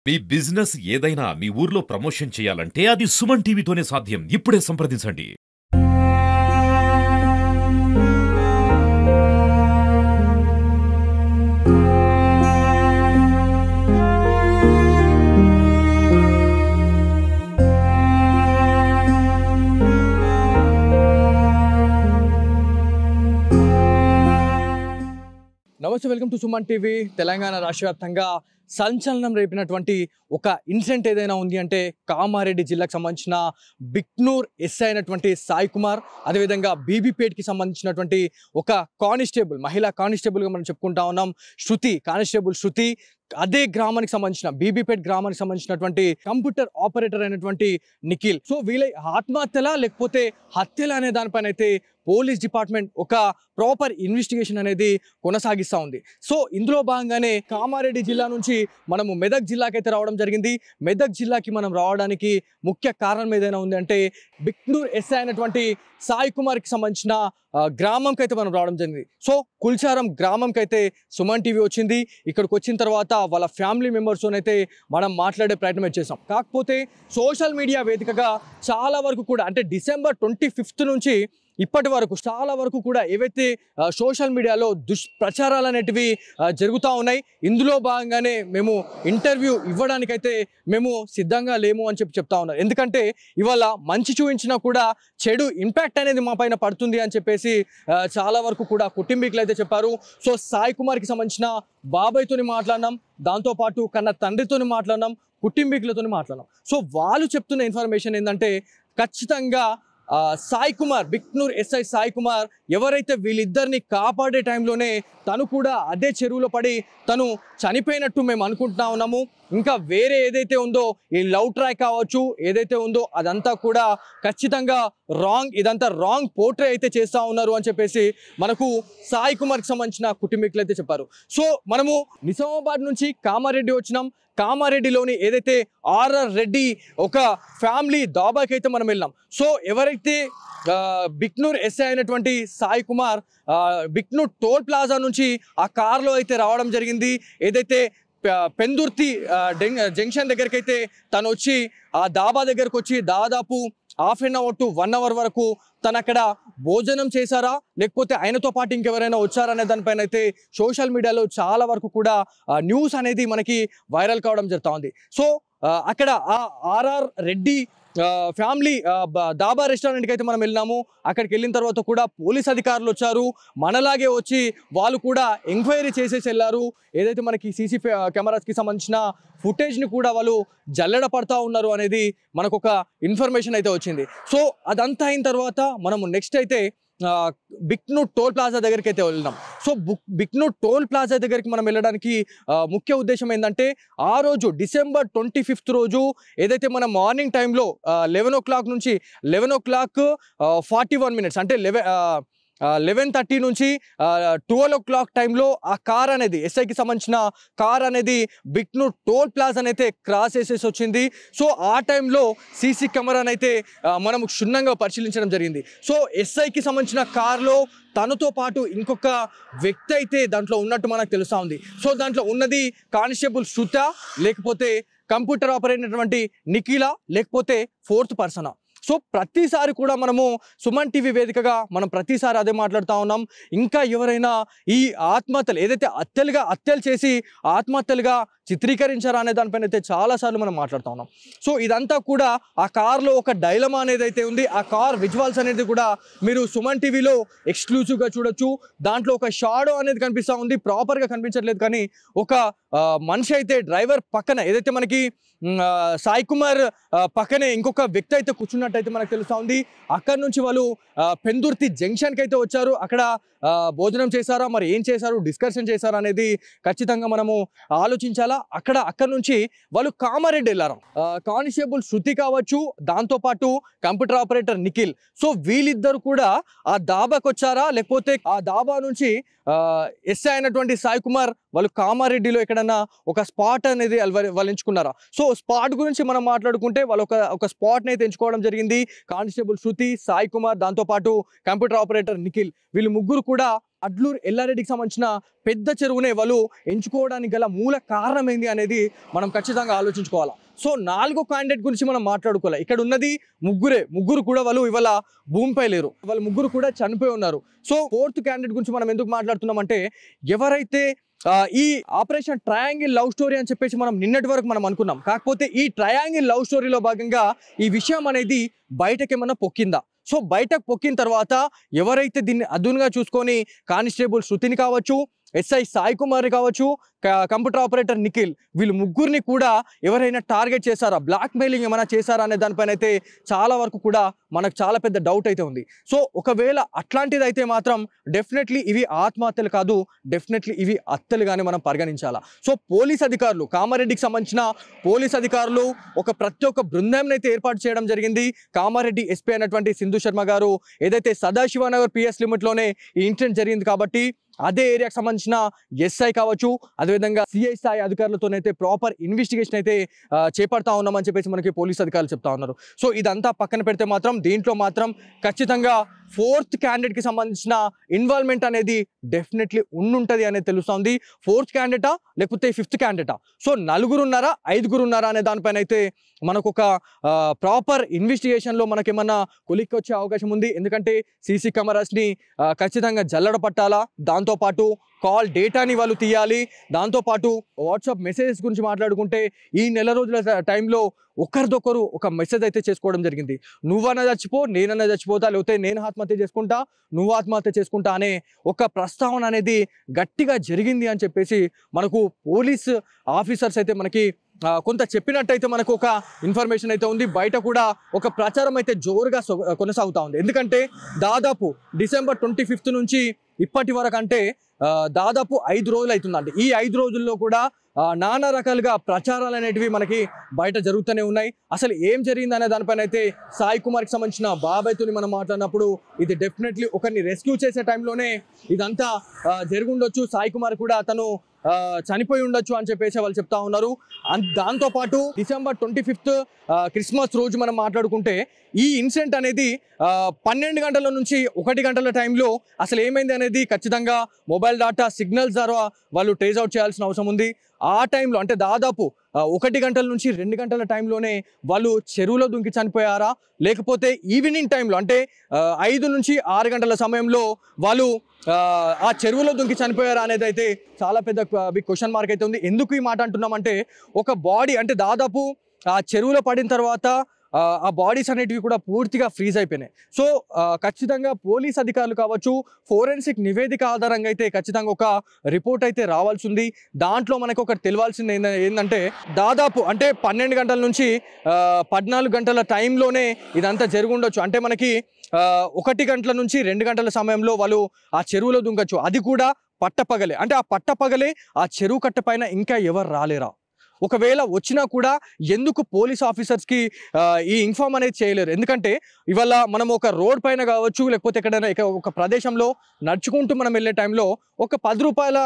మీ business ఏదైనా మీ ఊర్లో promotion చేయాలంటే అది సుమన్ టీవీతోనే సాధ్యం. ఇప్పుడే సంప్రదించండి. నమస్తే, welcome to Suman TV. Telangana రాష్ట్ర వ్యాప్తంగా సంచలనం రేపినటువంటి ఒక ఇన్సిడెంట్ ఏదైనా ఉంది అంటే కామారెడ్డి జిల్లాకు సంబంధించిన బిక్నూర్ ఎస్ఐ అయినటువంటి సాయి కుమార్, అదేవిధంగా బీబీపేట్కి సంబంధించినటువంటి ఒక కానిస్టేబుల్, మహిళా కానిస్టేబుల్గా మనం చెప్పుకుంటా ఉన్నాం, శృతి, కానిస్టేబుల్ శృతి. అదే గ్రామానికి సంబంధించిన బీబీపేట్ గ్రామానికి సంబంధించినటువంటి కంప్యూటర్ ఆపరేటర్ అయినటువంటి నిఖిల్. సో వీళ్ళ ఆత్మహత్యలా లేకపోతే హత్యలా అనే దానిపైన అయితే పోలీస్ డిపార్ట్మెంట్ ఒక ప్రాపర్ ఇన్వెస్టిగేషన్ అనేది కొనసాగిస్తూ ఉంది. సో ఇందులో భాగంగానే కామారెడ్డి జిల్లా నుంచి మనము మెదక్ జిల్లాకి అయితే రావడం జరిగింది. మెదక్ జిల్లాకి మనం రావడానికి ముఖ్య కారణం ఏదైనా ఉంది అంటే బిక్నూర్ ఎస్ఐ అయినటువంటి సాయి కుమార్కి సంబంధించిన గ్రామంకి అయితే మనం రావడం జరిగింది. సో కుల్చారం గ్రామంకి అయితే సుమన్ టీవీ వచ్చింది. ఇక్కడికి వచ్చిన తర్వాత వాళ్ళ ఫ్యామిలీ మెంబర్స్తోనైతే మనం మాట్లాడే ప్రయత్నం చేసాం. కాకపోతే సోషల్ మీడియా వేదికగా చాలా వరకు కూడా అంటే December 25th నుంచి ఇప్పటి వరకు చాలా వరకు కూడా ఏవైతే సోషల్ మీడియాలో దుష్ప్రచారాలు అనేటివి జరుగుతూ ఉన్నాయి. ఇందులో భాగంగానే మేము ఇంటర్వ్యూ ఇవ్వడానికైతే మేము సిద్ధంగా లేము అని చెప్తా ఉన్నారు. ఎందుకంటే ఇవాళ మంచి చూపించినా కూడా చెడు ఇంపాక్ట్ అనేది మా పైన పడుతుంది అని చెప్పేసి చాలా వరకు కూడా కుటుంబీకులు అయితే చెప్పారు. సో సాయి కుమార్కి సంబంధించిన బాబాయ్తోని మాట్లాడినాం, దాంతోపాటు కన్నా తండ్రితోని మాట్లాడినాం, కుటుంబీకులతోని మాట్లాడినాం. సో వాళ్ళు చెప్తున్న ఇన్ఫర్మేషన్ ఏంటంటే ఖచ్చితంగా సాయి కుమార్, బిక్నూర్ ఎస్ఐ సాయి కుమార్ ఎవరైతే వీళ్ళిద్దరిని కాపాడే టైంలోనే తను కూడా అదే చెరువులో పడి తను చనిపోయినట్టు మేము అనుకుంటున్నా ఉన్నాము. ఇంకా వేరే ఏదైతే ఉందో ఈ లవ్ ట్రాక్ కావచ్చు ఏదైతే ఉందో అదంతా కూడా ఖచ్చితంగా రాంగ్, ఇదంతా రాంగ్ పోర్ట్రే అయితే చేస్తూ ఉన్నారు అని చెప్పేసి మనకు సాయి కుమార్కి సంబంధించిన కుటుంబీకులు అయితే చెప్పారు. సో మనము నిజామాబాద్ నుంచి కామారెడ్డి వచ్చినాం. కామారెడ్డిలోని ఏదైతే ఆర్ఆర్ రెడ్డి ఒక ఫ్యామిలీ దాబాకి అయితే మనం వెళ్ళాం. సో ఎవరైతే బిక్నూర్ ఎస్ఐ అయినటువంటి సాయి కుమార్ బిక్నూర్ టోల్ ప్లాజా నుంచి ఆ కార్లో అయితే రావడం జరిగింది. ఏదైతే పెందుర్తి జంక్షన్ దగ్గరికి అయితే తను వచ్చి ఆ దాబా దగ్గరకు వచ్చి దాదాపు ½ an hour to 1 hour వరకు తను అక్కడ భోజనం చేశారా లేకపోతే ఆయనతో పాటు ఇంకెవరైనా వచ్చారనే దానిపైన అయితే సోషల్ మీడియాలో చాలా వరకు కూడా న్యూస్ అనేది మనకి వైరల్ కావడం జరుగుతూ ఉంది. సో అక్కడ ఆ ఆర్ఆర్ రెడ్డి ఫ్యామిలీ దాబా రెస్టారెంట్కి అయితే మనం వెళ్ళినాము. అక్కడికి వెళ్ళిన తర్వాత కూడా పోలీస్ అధికారులు వచ్చారు, మనలాగే వచ్చి వాళ్ళు కూడా ఎంక్వైరీ చేసేసి వెళ్ళారు. ఏదైతే మనకి సీసీ కెమెరాస్కి సంబంధించిన ఫుటేజ్ని కూడా వాళ్ళు జల్లెడ పడతా ఉన్నారు అనేది మనకు ఒక ఇన్ఫర్మేషన్ అయితే వచ్చింది. సో అదంతా అయిన తర్వాత మనము నెక్స్ట్ అయితే బిక్నూర్ టోల్ ప్లాజా దగ్గరికి అయితే వెళ్ళినాం. సో బిక్నూర్ టోల్ ప్లాజా దగ్గరికి మనం వెళ్ళడానికి ముఖ్య ఉద్దేశం ఏంటంటే ఆ రోజు December 25th రోజు ఏదైతే మన మార్నింగ్ టైంలో 11 o'clock నుంచి 11:41 అంటే 11:30 నుంచి 12 o'clock టైంలో ఆ కార్ అనేది ఎస్ఐకి సంబంధించిన కార్ అనేది బిక్నూర్ టోల్ ప్లాజా అయితే క్రాస్ చేసేసి వచ్చింది. సో ఆ టైంలో సీసీ కెమెరాని అయితే మనం క్షుణ్ణంగా పరిశీలించడం జరిగింది. సో ఎస్ఐకి సంబంధించిన కార్లో తనతో పాటు ఇంకొక వ్యక్తి అయితే దాంట్లో ఉన్నట్టు మనకు తెలుస్తూ ఉంది. సో దాంట్లో ఉన్నది కానిస్టేబుల్ శృత, లేకపోతే కంప్యూటర్ ఆపరేటర్ అయినటువంటి నిఖిల, లేకపోతే 4th పర్సన్. సో ప్రతిసారి కూడా మనము సుమన్ టీవీ వేదికగా మనం ప్రతిసారి అదే మాట్లాడుతూ ఉన్నాం. ఇంకా ఎవరైనా ఈ ఆత్మహత్యలు ఏదైతే హత్యలు చేసి ఆత్మహత్యలుగా చిత్రీకరించారా అనే దానిపైన అయితే చాలాసార్లు మనం మాట్లాడుతూ ఉన్నాం. సో ఇదంతా కూడా ఆ కార్లో ఒక డైలమా అనేది అయితే ఉంది. ఆ కార్ విజువల్స్ అనేది కూడా మీరు సుమన్ టీవీలో ఎక్స్క్లూజివ్గా చూడొచ్చు. దాంట్లో ఒక షాడో అనేది కనిపిస్తూ ఉంది, ప్రాపర్గా కనిపించట్లేదు. కానీ ఒక మనిషి అయితే డ్రైవర్ పక్కన ఏదైతే మనకి సాయి కుమార్ పక్కనే ఇంకొక వ్యక్తి అయితే కూర్చున్నట్టయితే మనకు తెలుస్తూ ఉంది. అక్కడి నుంచి వాళ్ళు పెందుర్తి జంక్షన్కి అయితే వచ్చారు. అక్కడ భోజనం చేశారా, మరి ఏం చేశారు, డిస్కషన్ చేశారా అనేది ఖచ్చితంగా మనము ఆలోచించాలా. అక్కడ నుంచి వాళ్ళు కామారెడ్డి వెళ్ళారు. కానిస్టేబుల్ శృతి కావచ్చు, దాంతోపాటు కంప్యూటర్ ఆపరేటర్ నిఖిల్. సో వీళ్ళిద్దరు కూడా ఆ దాబాకి వచ్చారా లేకపోతే ఆ దాబా నుంచి ఎస్ఐ అయినటువంటి సాయి కుమార్ వాళ్ళు కామారెడ్డిలో ఎక్కడన్నా ఒక స్పాట్ అనేది వాళ్ళు ఎంచుకున్నారా? సో స్పాట్ గురించి మనం మాట్లాడుకుంటే వాళ్ళు ఒక స్పాట్ని అయితే ఎంచుకోవడం జరిగింది. కానిస్టేబుల్ శృతి, సాయి కుమార్, దాంతోపాటు కంప్యూటర్ ఆపరేటర్ నిఖిల్, వీళ్ళు ముగ్గురు కూడా అడ్లూరు ఎల్లారెడ్డికి సంబంధించిన పెద్ద చెరువునే వాళ్ళు ఎంచుకోవడానికి గల మూల కారణం ఏంది అనేది మనం ఖచ్చితంగా ఆలోచించుకోవాలి. సో 4వ క్యాండిడేట్ గురించి మనం మాట్లాడుకోవాలి. ఇక్కడ ఉన్నది ముగ్గురు కూడా వాళ్ళు ఇవాళ భూమిపై లేరు, వాళ్ళు ముగ్గురు కూడా చనిపోయి ఉన్నారు. సో 4th క్యాండిడేట్ గురించి మనం ఎందుకు మాట్లాడుతున్నామంటే, ఎవరైతే ఈ ఆపరేషన్ ట్రయాంగిల్ లవ్ స్టోరీ అని చెప్పేసి మనం నిన్నటి వరకు మనం అనుకున్నాం. కాకపోతే ఈ ట్రయాంగిల్ లవ్ స్టోరీలో భాగంగా ఈ విషయం అనేది బయటకేమన్నా పొక్కిందా? సో బయటకు పొక్కిన తర్వాత ఎవరైతే దీన్ని అదునుగా చూసుకొని కానిస్టేబుల్ శృతిని కావచ్చు, ఎస్ఐ సాయి కుమార్ కావచ్చు, కంప్యూటర్ ఆపరేటర్ నిఖిల్, వీళ్ళు ముగ్గురిని కూడా ఎవరైనా టార్గెట్ చేశారా, బ్లాక్ మెయిలింగ్ ఏమైనా చేశారా అనే దానిపైన అయితే చాలా వరకు కూడా మనకు చాలా పెద్ద డౌట్ అయితే ఉంది. సో ఒకవేళ అట్లాంటిది అయితే మాత్రం డెఫినెట్లీ ఇవి ఆత్మహత్యలు కాదు, డెఫినెట్లీ ఇవి హత్యలుగానే మనం పరిగణించాలా. సో పోలీస్ అధికారులు, కామారెడ్డికి సంబంధించిన పోలీస్ అధికారులు ప్రతి ఒక్క బృందాన్ని అయితే ఏర్పాటు చేయడం జరిగింది. కామారెడ్డి ఎస్పీ అయినటువంటి సింధు శర్మ గారు ఏదైతే సదాశివనగర్ పిఎస్ లిమిట్లోనే ఈ ఇన్సిడెంట్ జరిగింది కాబట్టి అదే ఏరియాకి సంబంధించిన ఎస్ఐ కావచ్చు, అదేవిధంగా సిఐ స్థాయి అధికారులతోనైతే ప్రాపర్ ఇన్వెస్టిగేషన్ అయితే చేపడతా ఉన్నామని చెప్పేసి మనకి పోలీస్ అధికారులు చెప్తా ఉన్నారు. సో ఇదంతా పక్కన పెడితే మాత్రం దీంట్లో మాత్రం ఖచ్చితంగా 4th క్యాండిడేట్కి సంబంధించిన ఇన్వాల్వ్మెంట్ అనేది డెఫినెట్లీ ఉండుంటుంది అనేది తెలుస్తుంది. 4th క్యాండిడేటా లేకపోతే 5th క్యాండిడేటా? సో 4 ఉన్నారా 5 ఉన్నారా అనే దానిపైన అయితే మనకు ఒక ప్రాపర్ ఇన్వెస్టిగేషన్లో మనకేమన్నా కొలిక్కి వచ్చే అవకాశం ఉంది. ఎందుకంటే సీసీ కెమెరాస్ని ఖచ్చితంగా జల్లడ పట్టాలా, దాంతోపాటు కాల్ డేటాని వాళ్ళు తీయాలి, దాంతోపాటు వాట్సాప్ మెసేజెస్ గురించి మాట్లాడుకుంటే ఈ నెల రోజుల టైంలో ఒకరిదొకరు ఒక మెసేజ్ అయితే చేసుకోవడం జరిగింది. నువ్వన్నా చచ్చిపో, నేనన్నా చచ్చిపోతా, లేకపోతే నేను ఆత్మహత్య చేసుకుంటా, నువ్వు ఆత్మహత్య చేసుకుంటా అనే ఒక ప్రస్తావన అనేది గట్టిగా జరిగింది అని చెప్పేసి మనకు పోలీస్ ఆఫీసర్స్ అయితే మనకి కొంత చెప్పినట్టయితే మనకు ఒక ఇన్ఫర్మేషన్ అయితే ఉంది. బయట కూడా ఒక ప్రచారం అయితే జోరుగా కొనసాగుతూ ఉంది. ఎందుకంటే దాదాపు డిసెంబర్ 25 నుంచి ఇప్పటి వరకు అంటే దాదాపు 5 రోజులు అవుతుందండి. ఈ 5 రోజుల్లో కూడా నానా రకాలుగా ప్రచారాలు అనేటివి మనకి బయట జరుగుతూనే ఉన్నాయి. అసలు ఏం జరిగింది అనే దానిపైన అయితే సాయి కుమార్కి సంబంధించిన బాబాయ్తోని మనం మాట్లాడినప్పుడు ఇది డెఫినెట్లీ ఒకరిని రెస్క్యూ చేసే టైంలోనే ఇదంతా జరుగుండొచ్చు, సాయి కుమార్ కూడా తను చనిపోయి ఉండొచ్చు అని చెప్పేసి వాళ్ళు చెప్తా ఉన్నారు. దాంతోపాటు డిసెంబర్ 25 క్రిస్మస్ రోజు మనం మాట్లాడుకుంటే ఈ ఇన్సిడెంట్ అనేది 12 గంటల నుంచి 1 గంటల టైంలో అసలు ఏమైంది అనేది ఖచ్చితంగా మొబైల్ డేటా సిగ్నల్స్ ద్వారా వాళ్ళు ట్రేస్ అవుట్ చేయాల్సిన అవసరం ఉంది. ఆ టైంలో అంటే దాదాపు 1 గంటల నుంచి 2 గంటల టైంలోనే వాళ్ళు చెరువులో దుంకి చనిపోయారా, లేకపోతే ఈవినింగ్ టైంలో అంటే 5 నుంచి 6 గంటల సమయంలో వాళ్ళు ఆ చెరువులో దుంకి చనిపోయారా అనేది అయితే చాలా పెద్ద బిగ్ క్వశ్చన్ మార్క్ అయితే ఉంది. ఎందుకు ఈ మాట అంటున్నామంటే, ఒక బాడీ అంటే దాదాపు ఆ చెరువులో పడిన తర్వాత ఆ బాడీస్ అనేటివి కూడా పూర్తిగా ఫ్రీజ్ అయిపోయినాయి. సో ఖచ్చితంగా పోలీస్ అధికారులు కావచ్చు, ఫోరెన్సిక్ నివేదిక ఆధారంగా అయితే ఖచ్చితంగా ఒక రిపోర్ట్ అయితే రావాల్సి ఉంది. దాంట్లో మనకు ఒకటి తెలియాల్సింది ఏంటంటే దాదాపు అంటే 12 గంటల నుంచి 14 గంటల టైంలోనే ఇదంతా జరుగుండొచ్చు. అంటే మనకి 1 గంటల నుంచి 2 గంటల సమయంలో వాళ్ళు ఆ చెరువులో దుంకచ్చు. అది కూడా పట్టపగలే. అంటే ఆ పట్టపగలే ఆ చెరువు కట్ట పైన ఇంకా ఎవరు రాలేరా? ఒకవేళ వచ్చినా కూడా ఎందుకు పోలీస్ ఆఫీసర్స్కి ఈ ఇన్ఫార్మ్ అనేది చేయలేరు? ఎందుకంటే ఇవాళ మనం ఒక రోడ్ పైన కావచ్చు, లేకపోతే ఎక్కడైనా ఒక ప్రదేశంలో నడుచుకుంటూ మనం వెళ్ళే టైంలో ఒక 10 రూపాయల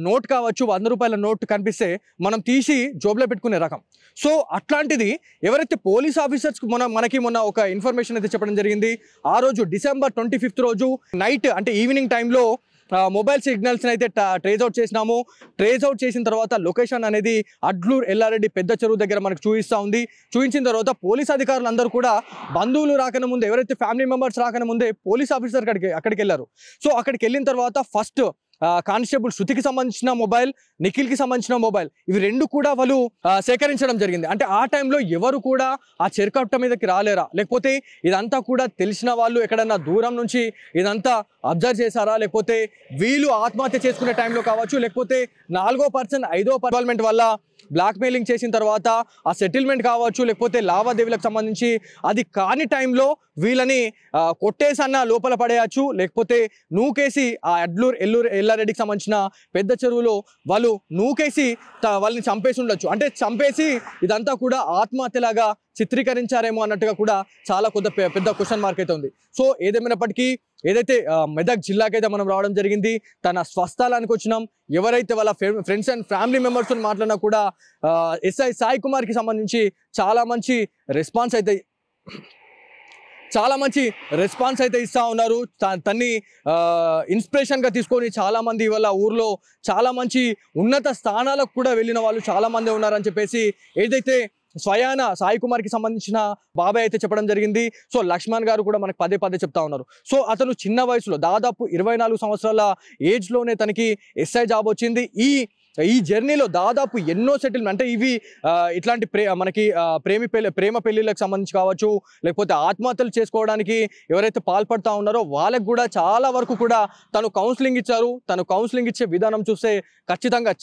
నోట్ కావచ్చు, 100 రూపాయల నోట్ కనిపిస్తే మనం తీసి జోబులో పెట్టుకునే రకం. సో అట్లాంటిది ఎవరైతే పోలీస్ ఆఫీసర్స్కి మనకి మొన్న ఒక ఇన్ఫర్మేషన్ అయితే చెప్పడం జరిగింది. ఆ రోజు డిసెంబర్ 25 రోజు నైట్ అంటే ఈవినింగ్ టైంలో మొబైల్ సిగ్నల్స్ని అయితే ట్రేస్ అవుట్ చేసినాము. ట్రేస్ అవుట్ చేసిన తర్వాత లొకేషన్ అనేది అడ్లూరు ఎల్లారెడ్డి పెద్ద చెరువు దగ్గర మనకు చూపిస్తూ ఉంది. చూపించిన తర్వాత పోలీస్ అధికారులు అందరూ కూడా బంధువులు రాకనే ముందే, ఎవరైతే ఫ్యామిలీ మెంబర్స్ రాకనే ముందే పోలీస్ ఆఫీసర్ అక్కడికి వెళ్ళారు. సో అక్కడికి వెళ్ళిన తర్వాత ఫస్ట్ కానిస్టేబుల్ శృతికి సంబంధించిన మొబైల్, నిఖిల్కి సంబంధించిన మొబైల్, ఇవి 2 కూడా వాళ్ళు సేకరించడం జరిగింది. అంటే ఆ టైంలో ఎవరు కూడా ఆ చెరుకట్ట మీదకి రాలేరా, లేకపోతే ఇదంతా కూడా తెలిసిన వాళ్ళు ఎక్కడన్నా దూరం నుంచి ఇదంతా అబ్జర్వ్ చేశారా, లేకపోతే వీళ్ళు ఆత్మహత్య చేసుకునే టైంలో కావచ్చు, లేకపోతే 4వ పర్సన్ 5వ ఇన్వాల్వ్మెంట్ వల్ల బ్లాక్ మెయిలింగ్ చేసిన తర్వాత ఆ సెటిల్మెంట్ కావచ్చు, లేకపోతే లావాదేవీలకు సంబంధించి అది కాని టైంలో వీళ్ళని కొట్టేసన్నా లోపల పడేయచ్చు, లేకపోతే నూకేసి ఆ అడ్లూరు ఎల్లారెడ్డికి సంబంధించిన పెద్ద చెరువులో వాళ్ళు నూకేసి వాళ్ళని చంపేసి ఉండొచ్చు. అంటే చంపేసి ఇదంతా కూడా ఆత్మహత్యలాగా చిత్రీకరించారేమో అన్నట్టుగా కూడా చాలా పెద్ద క్వశ్చన్ మార్క్ అయితే ఉంది. సో ఏదేమైనప్పటికీ ఏదైతే మెదక్ జిల్లాకైతే మనం రావడం జరిగింది, తన స్వస్థలానికి వచ్చినాం. ఎవరైతే వాళ్ళ ఫ్రెండ్స్ అండ్ ఫ్యామిలీ మెంబర్స్తో మాట్లాడినా కూడా ఎస్ఐ సాయి కుమార్కి సంబంధించి చాలా మంచి రెస్పాన్స్ అయితే చాలా మంచి రెస్పాన్స్ అయితే ఇస్తూ ఉన్నారు. తన్ని ఇన్స్పిరేషన్గా తీసుకొని చాలామంది ఇవాళ ఊర్లో చాలా మంచి ఉన్నత స్థానాలకు కూడా వెళ్ళిన వాళ్ళు చాలామంది ఉన్నారని చెప్పేసి ఏదైతే స్వయాన సాయి కుమార్కి సంబంధించిన బాబాయ్ అయితే చెప్పడం జరిగింది. సో లక్ష్మణ్ గారు కూడా మనకు పదే పదే చెప్తా ఉన్నారు. సో అతను చిన్న వయసులో దాదాపు 24 సంవత్సరాల ఏజ్లోనే తనకి ఎస్ఐ జాబ్ వచ్చింది. ఈ జర్నీలో దాదాపు ఎన్నో సెటిల్మెంట్ అంటే ఇవి ఇట్లాంటి మనకి ప్రేమ పెళ్లిళ్ళకి సంబంధించి కావచ్చు, లేకపోతే ఆత్మహత్యలు చేసుకోవడానికి ఎవరైతే పాల్పడతా ఉన్నారో వాళ్ళకి కూడా చాలా వరకు కూడా తను కౌన్సిలింగ్ ఇచ్చారు. తను కౌన్సిలింగ్ ఇచ్చే విధానం చూస్తే ఖచ్చితంగా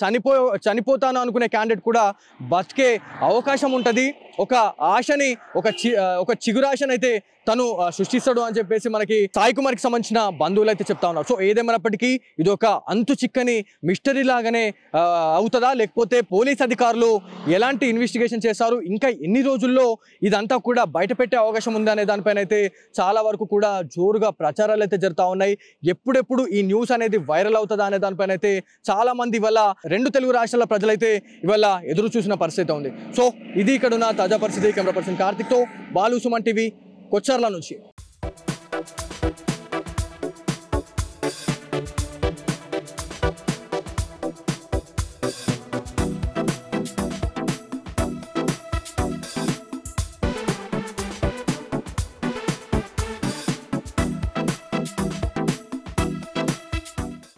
చనిపోతాను అనుకునే క్యాండిడేట్ కూడా బతికే అవకాశం ఉంటుంది. ఒక ఆశని ఒక చిగురాశని అయితే తను సృష్టిస్తాడు అని చెప్పేసి మనకి సాయి కుమార్కి సంబంధించిన బంధువులు అయితే చెప్తా ఉన్నారు. సో ఏదేమైనప్పటికీ ఇది ఒక అంతు చిక్కని మిస్టరీ లాగానే అవుతుందా, లేకపోతే పోలీస్ అధికారులు ఎలాంటి ఇన్వెస్టిగేషన్ చేస్తారు, ఇంకా ఎన్ని రోజుల్లో ఇదంతా కూడా బయట పెట్టే అవకాశం ఉంది అనే దానిపైన అయితే చాలా వరకు కూడా జోరుగా ప్రచారాలు అయితే జరుగుతూ ఉన్నాయి. ఎప్పుడెప్పుడు ఈ న్యూస్ అనేది వైరల్ అవుతుందా అనే దానిపైన అయితే చాలా మంది ఇవాళ 2 తెలుగు రాష్ట్రాల ప్రజలైతే ఇవాళ ఎదురు చూసిన పరిస్థితి ఉంది. సో ఇది ఇక్కడ ఉన్న తాజా పరిస్థితి. కెమెరా పర్సన్ కార్తిక్తో బాలు, సుమన్ టీవీ, కొచ్చర్ల నుంచి.